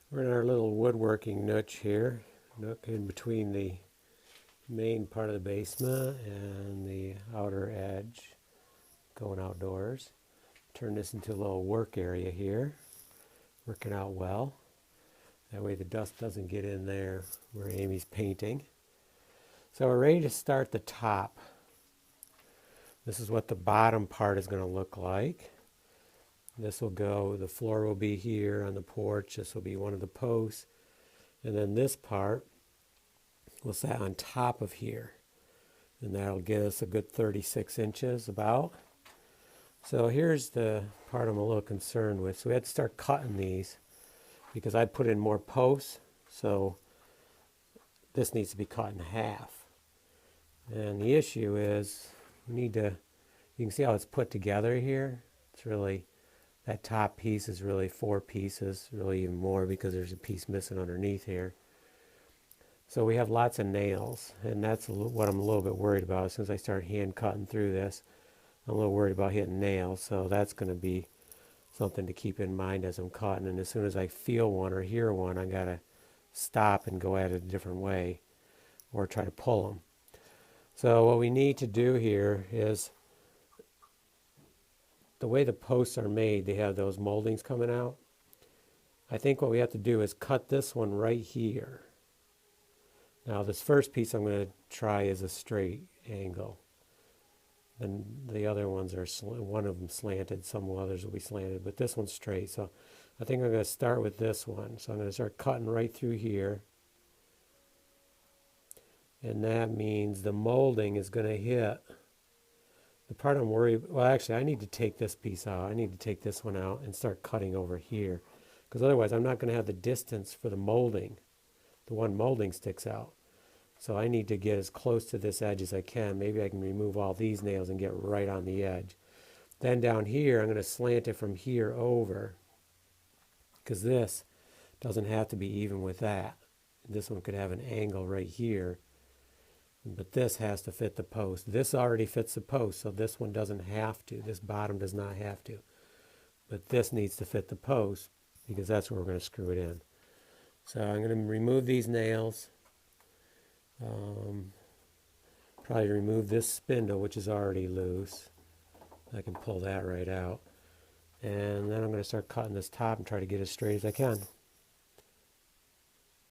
We're in our little woodworking niche here, nook in between the main part of the basement and the outer edge going outdoors. Turn this into a little work area here, working out well. That way the dust doesn't get in there where Amy's painting. So we're ready to start the top. This is what the bottom part is going to look like. This will go, the floor will be here on the porch. This will be one of the posts. And then this part will sit on top of here. And that'll get us a good 36 inches about. So here's the part I'm a little concerned with. So we had to start cutting these because I put in more posts. So this needs to be cut in half. And the issue is we need to, you can see how it's put together here. It's really, that top piece is really 4 pieces, really even more because there's a piece missing underneath here. So we have lots of nails, and that's what I'm a little bit worried about. As soon as I start hand cutting through this, I'm a little worried about hitting nails, so that's going to be something to keep in mind as I'm cutting. And as soon as I feel one or hear one, I got to stop and go at it a different way or try to pull them. So what we need to do here is, the way the posts are made, they have those moldings coming out. I think what we have to do is cut this one right here. Now this first piece I'm going to try is a straight angle. And the other ones are, one of them slanted, some others will be slanted, but this one's straight. So I think I'm going to start with this one. So I'm going to start cutting right through here. And that means the molding is going to hit the part I'm worried, well actually I need to take this piece out. I need to take this one out and start cutting over here. Because otherwise I'm not going to have the distance for the molding. The one molding sticks out. So I need to get as close to this edge as I can. Maybe I can remove all these nails and get right on the edge. Then down here I'm going to slant it from here over. Because this doesn't have to be even with that. This one could have an angle right here. But this has to fit the post. This already fits the post, so this one doesn't have to. This bottom does not have to. But this needs to fit the post because that's where we're going to screw it in. So I'm going to remove these nails. Probably remove this spindle, which is already loose. I can pull that right out. And then I'm going to start cutting this top and try to get as straight as I can.